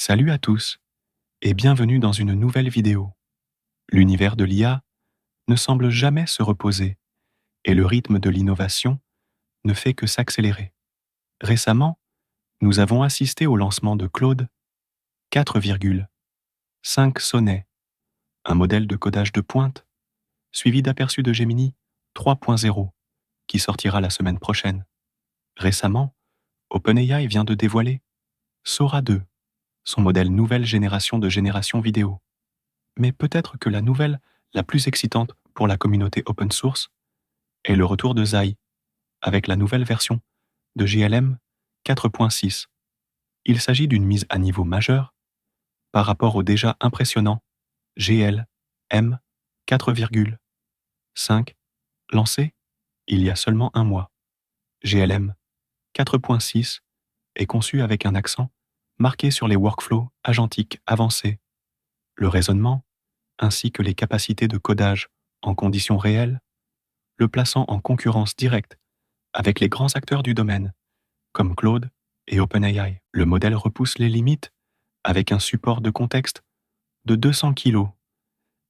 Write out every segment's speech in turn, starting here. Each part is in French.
Salut à tous et bienvenue dans une nouvelle vidéo. L'univers de l'IA ne semble jamais se reposer et le rythme de l'innovation ne fait que s'accélérer. Récemment, nous avons assisté au lancement de Claude 4,5 Sonnet, un modèle de codage de pointe, suivi d'aperçus de Gemini 3.0 qui sortira la semaine prochaine. Récemment, OpenAI vient de dévoiler Sora 2, son modèle nouvelle génération de génération vidéo. Mais peut-être que la nouvelle la plus excitante pour la communauté open source est le retour de Zai, avec la nouvelle version de GLM 4.6. Il s'agit d'une mise à niveau majeure par rapport au déjà impressionnant GLM 4,5 lancé il y a seulement un mois. GLM 4.6 est conçu avec un accent marqué sur les workflows agentiques avancés, le raisonnement, ainsi que les capacités de codage en conditions réelles, le plaçant en concurrence directe avec les grands acteurs du domaine, comme Claude et OpenAI. Le modèle repousse les limites avec un support de contexte de 200 kg,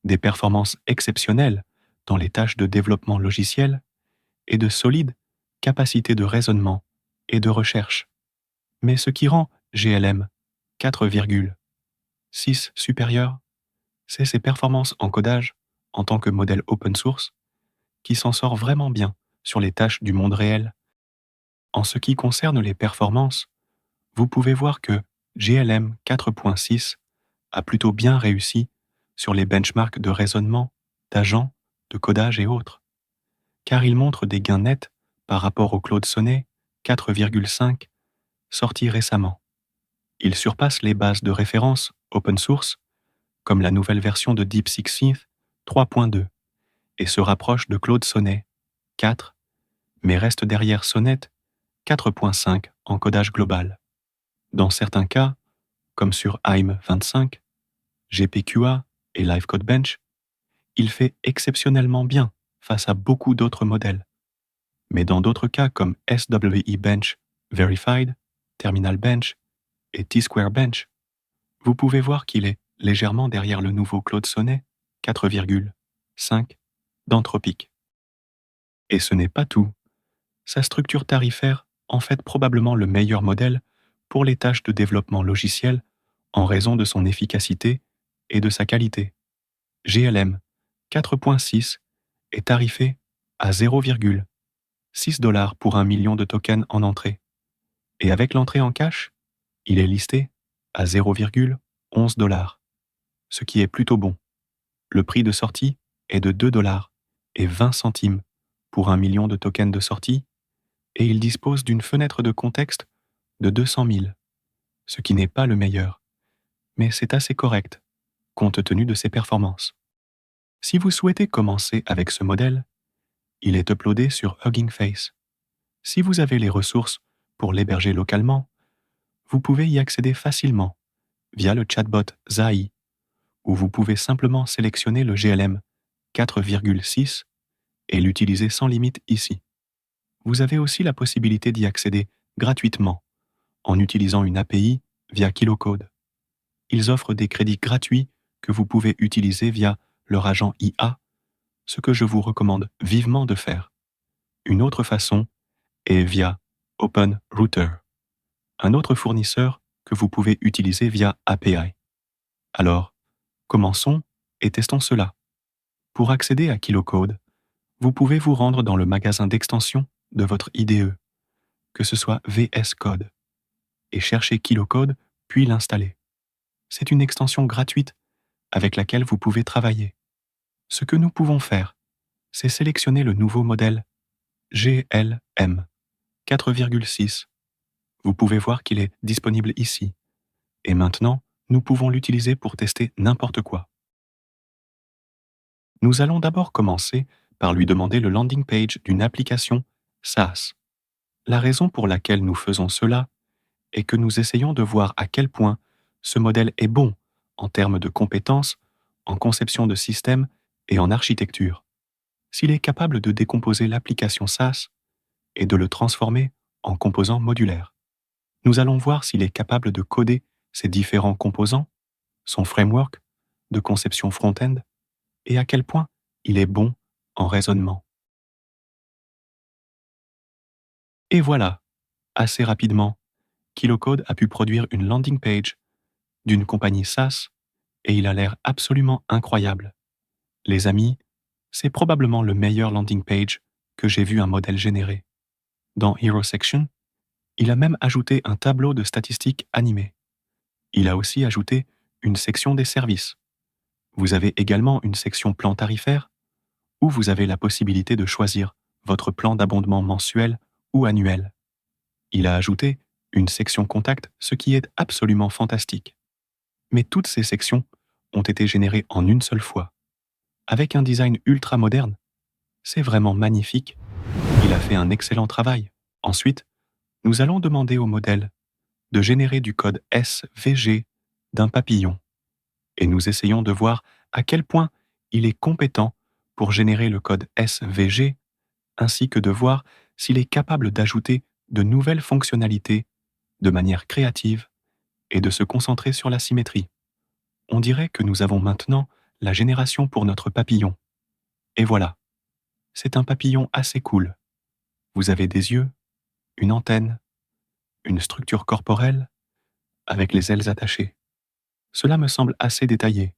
des performances exceptionnelles dans les tâches de développement logiciel et de solides capacités de raisonnement et de recherche. Mais ce qui rend GLM 4,6 supérieur, c'est ses performances en codage en tant que modèle open source qui s'en sort vraiment bien sur les tâches du monde réel. En ce qui concerne les performances, vous pouvez voir que GLM 4.6 a plutôt bien réussi sur les benchmarks de raisonnement, d'agents, de codage et autres, car il montre des gains nets par rapport au Claude Sonnet 4,5 sorti récemment. Il surpasse les bases de référence open source, comme la nouvelle version de DeepSeek Synth 3.2, et se rapproche de Claude Sonnet 4, mais reste derrière Sonnet 4.5 en codage global. Dans certains cas, comme sur AIM 25, GPQA et Live Code Bench, il fait exceptionnellement bien face à beaucoup d'autres modèles. Mais dans d'autres cas comme SWE Bench Verified, Terminal Bench et T-Square Bench, vous pouvez voir qu'il est légèrement derrière le nouveau Claude Sonnet 4,5 d'Anthropic. Et ce n'est pas tout. Sa structure tarifaire en fait probablement le meilleur modèle pour les tâches de développement logiciel en raison de son efficacité et de sa qualité. GLM 4.6 est tarifé à 0,6 $ pour 1 million de tokens en entrée. Et avec l'entrée en cash, il est listé à 0,11 $, ce qui est plutôt bon. Le prix de sortie est de 2 $ et 20 centimes pour 1 million de tokens de sortie, et il dispose d'une fenêtre de contexte de 200 000, ce qui n'est pas le meilleur, mais c'est assez correct, compte tenu de ses performances. Si vous souhaitez commencer avec ce modèle, il est uploadé sur Hugging Face. Si vous avez les ressources pour l'héberger localement, vous pouvez y accéder facilement via le chatbot Zai, où vous pouvez simplement sélectionner le GLM 4,6 et l'utiliser sans limite ici. Vous avez aussi la possibilité d'y accéder gratuitement en utilisant une API via KiloCode. Ils offrent des crédits gratuits que vous pouvez utiliser via leur agent IA, ce que je vous recommande vivement de faire. Une autre façon est via OpenRouter, un autre fournisseur que vous pouvez utiliser via API. Alors, commençons et testons cela. Pour accéder à KiloCode, vous pouvez vous rendre dans le magasin d'extension de votre IDE, que ce soit VS Code, et chercher KiloCode puis l'installer. C'est une extension gratuite avec laquelle vous pouvez travailler. Ce que nous pouvons faire, c'est sélectionner le nouveau modèle GLM 4,6. Vous pouvez voir qu'il est disponible ici. Et maintenant, nous pouvons l'utiliser pour tester n'importe quoi. Nous allons d'abord commencer par lui demander le landing page d'une application SaaS. La raison pour laquelle nous faisons cela est que nous essayons de voir à quel point ce modèle est bon en termes de compétences, en conception de système et en architecture. S'il est capable de décomposer l'application SaaS et de le transformer en composants modulaires. Nous allons voir s'il est capable de coder ses différents composants, son framework de conception front-end et à quel point il est bon en raisonnement. Et voilà, assez rapidement, KiloCode a pu produire une landing page d'une compagnie SaaS et il a l'air absolument incroyable. Les amis, c'est probablement le meilleur landing page que j'ai vu un modèle générer. Dans Hero Section, il a même ajouté un tableau de statistiques animé. Il a aussi ajouté une section des services. Vous avez également une section plan tarifaire où vous avez la possibilité de choisir votre plan d'abondement mensuel ou annuel. Il a ajouté une section contact, ce qui est absolument fantastique. Mais toutes ces sections ont été générées en une seule fois. Avec un design ultra moderne, c'est vraiment magnifique. Il a fait un excellent travail. Ensuite, nous allons demander au modèle de générer du code SVG d'un papillon. Et nous essayons de voir à quel point il est compétent pour générer le code SVG, ainsi que de voir s'il est capable d'ajouter de nouvelles fonctionnalités de manière créative et de se concentrer sur la symétrie. On dirait que nous avons maintenant la génération pour notre papillon. Et voilà, c'est un papillon assez cool. Vous avez des yeux, une antenne, une structure corporelle, avec les ailes attachées. Cela me semble assez détaillé,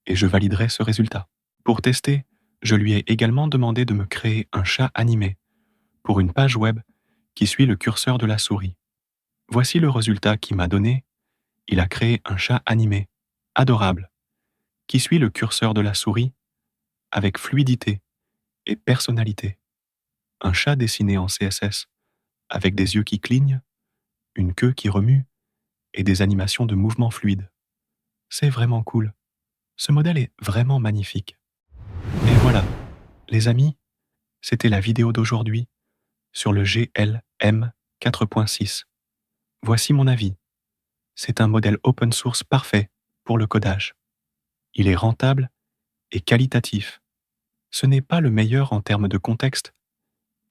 et je validerai ce résultat. Pour tester, je lui ai également demandé de me créer un chat animé pour une page web qui suit le curseur de la souris. Voici le résultat qu'il m'a donné. Il a créé un chat animé, adorable, qui suit le curseur de la souris avec fluidité et personnalité. Un chat dessiné en CSS, avec des yeux qui clignent, une queue qui remue et des animations de mouvements fluides. C'est vraiment cool. Ce modèle est vraiment magnifique. Et voilà, les amis, c'était la vidéo d'aujourd'hui sur le GLM 4.6. Voici mon avis. C'est un modèle open source parfait pour le codage. Il est rentable et qualitatif. Ce n'est pas le meilleur en termes de contexte,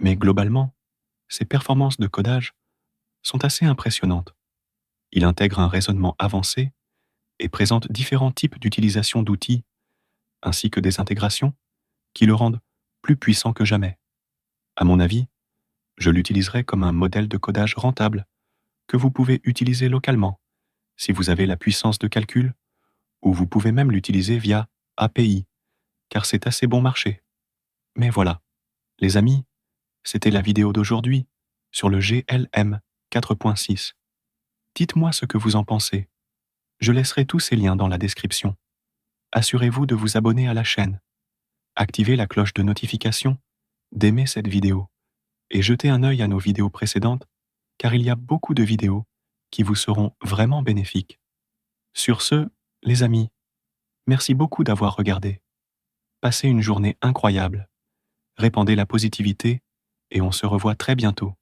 mais globalement, ses performances de codage sont assez impressionnantes. Il intègre un raisonnement avancé et présente différents types d'utilisation d'outils, ainsi que des intégrations qui le rendent plus puissant que jamais. À mon avis, je l'utiliserai comme un modèle de codage rentable que vous pouvez utiliser localement si vous avez la puissance de calcul, ou vous pouvez même l'utiliser via API, car c'est assez bon marché. Mais voilà, les amis, c'était la vidéo d'aujourd'hui sur le GLM 4.6. Dites-moi ce que vous en pensez. Je laisserai tous ces liens dans la description. Assurez-vous de vous abonner à la chaîne. Activez la cloche de notification, d'aimer cette vidéo et jetez un œil à nos vidéos précédentes, car il y a beaucoup de vidéos qui vous seront vraiment bénéfiques. Sur ce, les amis, merci beaucoup d'avoir regardé. Passez une journée incroyable. Répandez la positivité et on se revoit très bientôt.